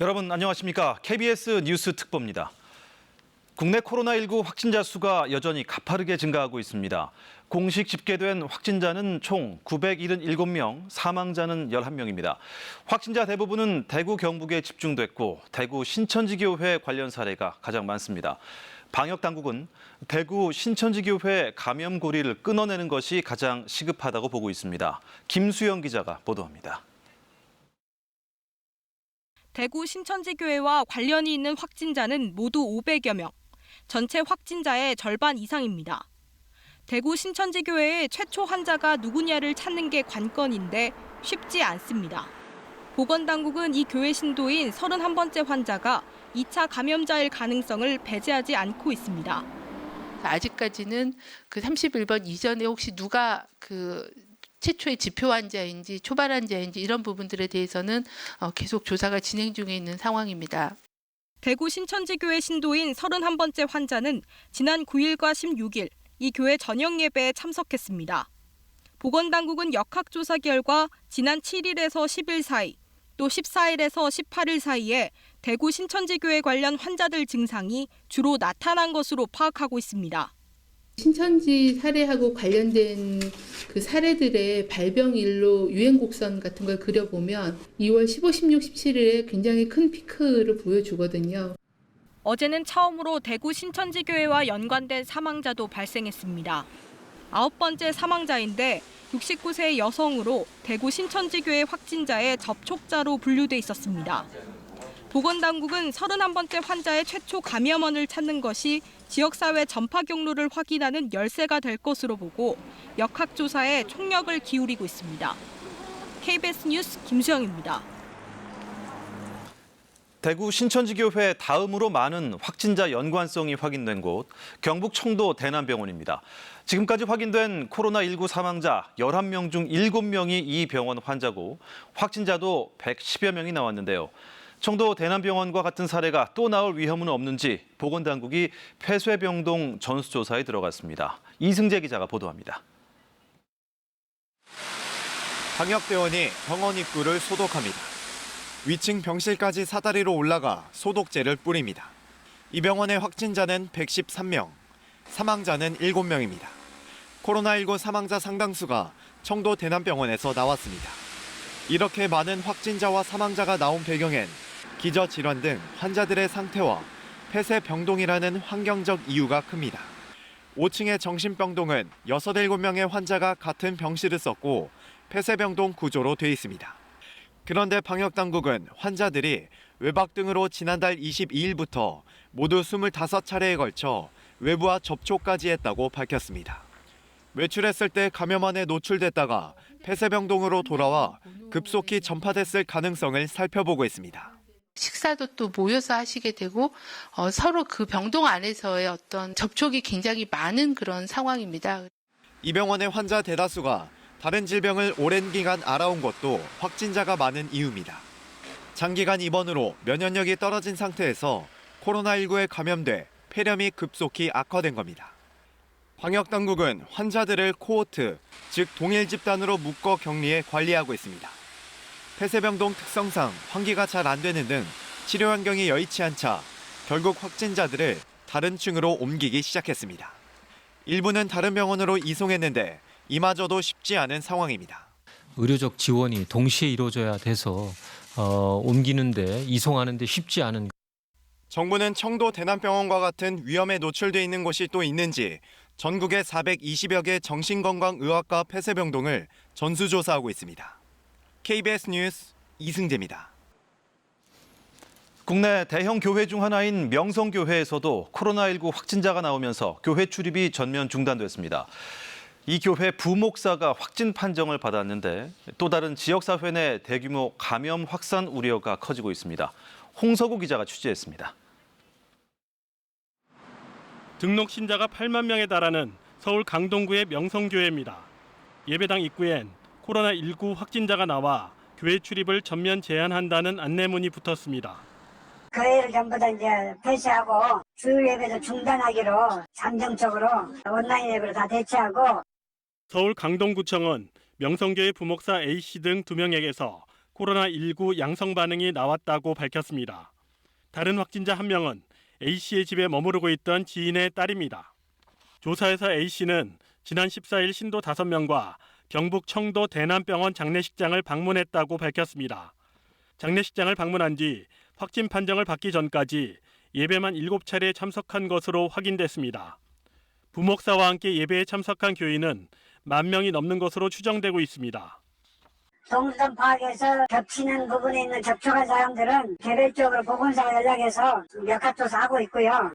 여러분 안녕하십니까? KBS 뉴스 특보입니다. 국내 코로나19 확진자 수가 여전히 가파르게 증가하고 있습니다. 공식 집계된 확진자는 총 977명, 사망자는 11명입니다. 확진자 대부분은 대구 경북에 집중됐고 대구 신천지교회 관련 사례가 가장 많습니다. 방역당국은 대구 신천지교회 감염 고리를 끊어내는 것이 가장 시급하다고 보고 있습니다. 김수영 기자가 보도합니다. 대구 신천지교회와 관련이 있는 확진자는 모두 500여 명, 전체 확진자의 절반 이상입니다. 대구 신천지교회의 최초 환자가 누구냐를 찾는 게 관건인데 쉽지 않습니다. 보건당국은 이 교회 신도인 31번째 환자가 2차 감염자일 가능성을 배제하지 않고 있습니다. 아직까지는 그 31번 이전에 혹시 누가 최초의 지표 환자인지 초반 환자인지 이런 부분들에 대해서는 계속 조사가 진행 중에 있는 상황입니다. 대구 신천지교회 신도인 31번째 환자는 지난 9일과 16일 이 교회 저녁 예배에 참석했습니다. 보건당국은 역학조사 결과 지난 7일에서 10일 사이 또 14일에서 18일 사이에 대구 신천지교회 관련 환자들 증상이 주로 나타난 것으로 파악하고 있습니다. 신천지 사례하고 관련된 그 사례들의 발병일로 유행곡선 같은 걸 그려보면 2월 15, 16, 17일에 굉장히 큰 피크를 보여주거든요. 어제는 처음으로 대구 신천지교회와 연관된 사망자도 발생했습니다. 9번째 사망자인데 69세 여성으로 대구 신천지교회 확진자의 접촉자로 분류돼 있었습니다. 보건당국은 31번째 환자의 최초 감염원을 찾는 것이 지역사회 전파 경로를 확인하는 열쇠가 될 것으로 보고 역학조사에 총력을 기울이고 있습니다. KBS 뉴스 김수영입니다. 대구 신천지교회 다음으로 많은 확진자 연관성이 확인된 곳, 경북 청도 대남병원입니다. 지금까지 확인된 코로나19 사망자 11명 중 7명이 이 병원 환자고 확진자도 110여 명이 나왔는데요. 청도 대남병원과 같은 사례가 또 나올 위험은 없는지 보건당국이 폐쇄병동 전수조사에 들어갔습니다. 이승재 기자가 보도합니다. 방역대원이 병원 입구를 소독합니다. 위층 병실까지 사다리로 올라가 소독제를 뿌립니다. 이 병원의 확진자는 113명, 사망자는 7명입니다. 코로나19 사망자 상당수가 청도 대남병원에서 나왔습니다. 이렇게 많은 확진자와 사망자가 나온 배경엔 기저질환 등 환자들의 상태와 폐쇄병동이라는 환경적 이유가 큽니다. 5층의 정신병동은 6, 7명의 환자가 같은 병실을 썼고 폐쇄병동 구조로 돼 있습니다. 그런데 방역당국은 환자들이 외박 등으로 지난달 22일부터 모두 25차례에 걸쳐 외부와 접촉까지 했다고 밝혔습니다. 외출했을 때 감염원에 노출됐다가 폐쇄병동으로 돌아와 급속히 전파됐을 가능성을 살펴보고 있습니다. 식사도 또 모여서 하시게 되고 서로 그 병동 안에서의 어떤 접촉이 굉장히 많은 그런 상황입니다. 이 병원의 환자 대다수가 다른 질병을 오랜 기간 알아온 것도 확진자가 많은 이유입니다. 장기간 입원으로 면역력이 떨어진 상태에서 코로나19에 감염돼 폐렴이 급속히 악화된 겁니다. 방역당국은 환자들을 코호트, 즉 동일 집단으로 묶어 격리해 관리하고 있습니다. 폐쇄병동 특성상 환기가 잘 안 되는 등 치료 환경이 여의치 않자 결국 확진자들을 다른 층으로 옮기기 시작했습니다. 일부는 다른 병원으로 이송했는데 이마저도 쉽지 않은 상황입니다. 의료적 지원이 동시에 이루어져야 돼서 옮기는데 이송하는데 쉽지 않은. 정부는 청도 대남병원과 같은 위험에 노출돼 있는 곳이 또 있는지 전국의 420여 개 정신건강의학과 폐쇄병동을 전수조사하고 있습니다. KBS 뉴스 이승재입니다. 국내 대형 교회 중 하나인 명성교회에서도 코로나19 확진자가 나오면서 교회 출입이 전면 중단됐습니다. 이 교회 부목사가 확진 판정을 받았는데 또 다른 지역사회 내 대규모 감염 확산 우려가 커지고 있습니다. 홍서구 기자가 취재했습니다. 등록 신자가 8만 명에 달하는 서울 강동구의 명성교회입니다. 예배당 입구엔 코로나19 확진자가 나와 교회 출입을 전면 제한한다는 안내문이 붙었습니다. 교회를 전부 다 이제 폐쇄하고 주일 예배도 중단하기로 잠정적으로 온라인 예배로 다 대체하고 서울 강동구청은 명성교회 부목사 A씨 등 2명에게서 코로나19 양성 반응이 나왔다고 밝혔습니다. 다른 확진자 한 명은 A씨의 집에 머무르고 있던 지인의 딸입니다. 조사에서 A씨는 지난 14일 신도 5명과 경북 청도 대남병원 장례식장을 방문했다고 밝혔습니다. 장례식장을 방문한 뒤 확진 판정을 받기 전까지 예배만 7차례 참석한 것으로 확인됐습니다. 부목사와 함께 예배에 참석한 교인은 10,000명이 넘는 것으로 추정되고 있습니다. 동선 파악에서 겹치는 부분에 있는 접촉한 사람들은 개별적으로 보건사가 연락해서 역학조사하고 있고요.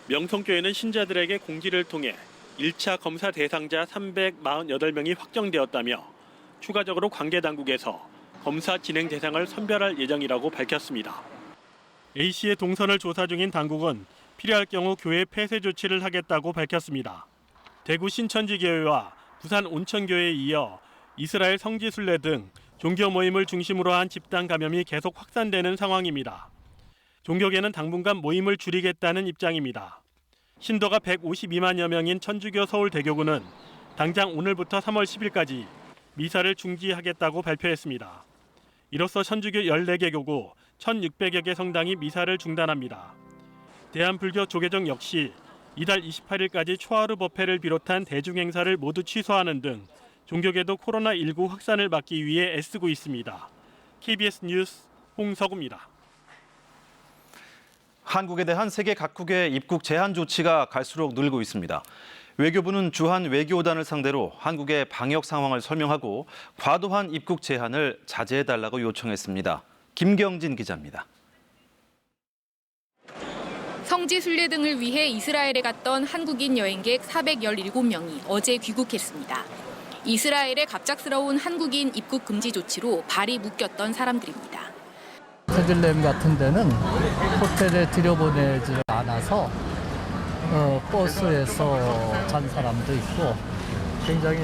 명성교회는 신자들에게 공지를 통해 1차 검사 대상자 348명이 확정되었다며 추가적으로 관계당국에서 검사 진행 대상을 선별할 예정이라고 밝혔습니다. A씨의 동선을 조사 중인 당국은 필요할 경우 교회 폐쇄 조치를 하겠다고 밝혔습니다. 대구 신천지교회와 부산 온천교회에 이어 이스라엘 성지순례 등 종교 모임을 중심으로 한 집단 감염이 계속 확산되는 상황입니다. 종교계는 당분간 모임을 줄이겠다는 입장입니다. 신도가 152만여 명인 천주교 서울대교구는 당장 오늘부터 3월 10일까지 미사를 중지하겠다고 발표했습니다. 이로써 천주교 14개 교구 1,600여 개 성당이 미사를 중단합니다. 대한불교 조계종 역시 이달 28일까지 초하루 법회를 비롯한 대중행사를 모두 취소하는 등 종교계도 코로나19 확산을 막기 위해 애쓰고 있습니다. KBS 뉴스 홍석우입니다. 한국에 대한 세계 각국의 입국 제한 조치가 갈수록 늘고 있습니다. 외교부는 주한 외교단을 상대로 한국의 방역 상황을 설명하고 과도한 입국 제한을 자제해달라고 요청했습니다. 김경진 기자입니다. 성지순례 등을 위해 이스라엘에 갔던 한국인 여행객 417명이 어제 귀국했습니다. 이스라엘의 갑작스러운 한국인 입국 금지 조치로 발이 묶였던 사람들입니다. 베들레헴 같은 데는 호텔에 들여보내지 않아서 버스에서 잔 사람도 있고 굉장히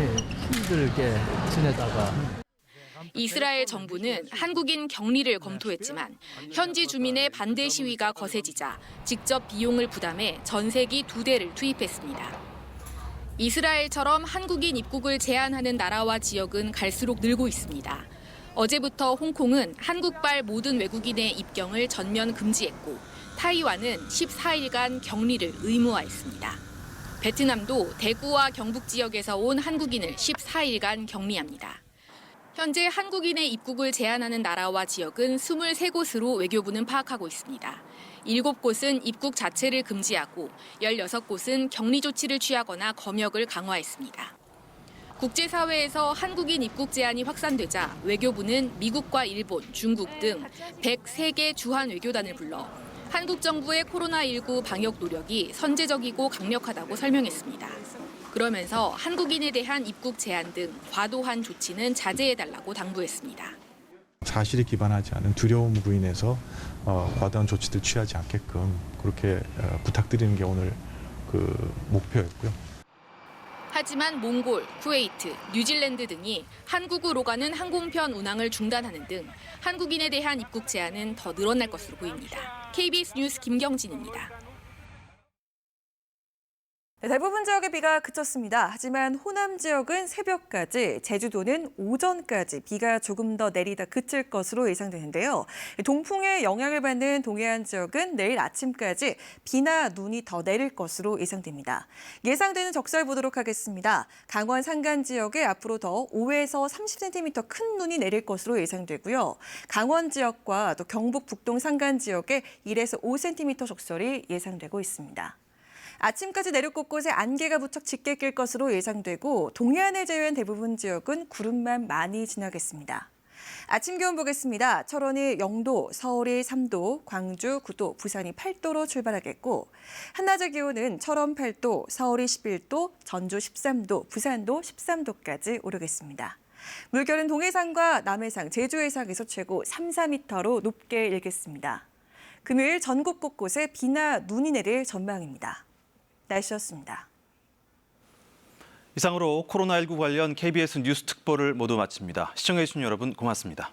힘들게 지내다가 이스라엘 정부는 한국인 격리를 검토했지만 현지 주민의 반대 시위가 거세지자 직접 비용을 부담해 전세기 2대를 투입했습니다. 이스라엘처럼 한국인 입국을 제한하는 나라와 지역은 갈수록 늘고 있습니다. 어제부터 홍콩은 한국발 모든 외국인의 입경을 전면 금지했고 타이완은 14일간 격리를 의무화했습니다. 베트남도 대구와 경북 지역에서 온 한국인을 14일간 격리합니다. 현재 한국인의 입국을 제한하는 나라와 지역은 23곳으로 외교부는 파악하고 있습니다. 7곳은 입국 자체를 금지하고 16곳은 격리 조치를 취하거나 검역을 강화했습니다. 국제사회에서 한국인 입국 제한이 확산되자 외교부는 미국과 일본, 중국 등 103개 주한 외교단을 불러 한국 정부의 코로나19 방역 노력이 선제적이고 강력하다고 설명했습니다. 그러면서 한국인에 대한 입국 제한 등 과도한 조치는 자제해달라고 당부했습니다. 사실에 기반하지 않은 두려움으로 인해서 과도한 조치들 취하지 않게끔 그렇게 부탁드리는 게 오늘 그 목표였고요. 하지만 몽골, 쿠웨이트, 뉴질랜드 등이 한국으로 가는 항공편 운항을 중단하는 등 한국인에 대한 입국 제한은 더 늘어날 것으로 보입니다. KBS 뉴스 김경진입니다. 네, 대부분 지역의 비가 그쳤습니다. 하지만 호남 지역은 새벽까지, 제주도는 오전까지 비가 조금 더 내리다 그칠 것으로 예상되는데요. 동풍의 영향을 받는 동해안 지역은 내일 아침까지 비나 눈이 더 내릴 것으로 예상됩니다. 예상되는 적설 보도록 하겠습니다. 강원 산간 지역에 앞으로 더 5에서 30cm 큰 눈이 내릴 것으로 예상되고요. 강원 지역과 또 경북 북동 산간 지역에 1에서 5cm 적설이 예상되고 있습니다. 아침까지 내륙 곳곳에 안개가 무척 짙게 낄 것으로 예상되고 동해안을 제외한 대부분 지역은 구름만 많이 지나겠습니다. 아침 기온 보겠습니다. 철원이 0도, 서울이 3도, 광주 9도, 부산이 8도로 출발하겠고 한낮의 기온은 철원 8도, 서울이 11도, 전주 13도, 부산도 13도까지 오르겠습니다. 물결은 동해상과 남해상, 제주 해상에서 최고 3, 4m로 높게 일겠습니다. 금요일 전국 곳곳에 비나 눈이 내릴 전망입니다. 날씨였습니다. 이상으로 코로나19 관련 KBS 뉴스 특보를 모두 마칩니다. 시청해주신 여러분 고맙습니다.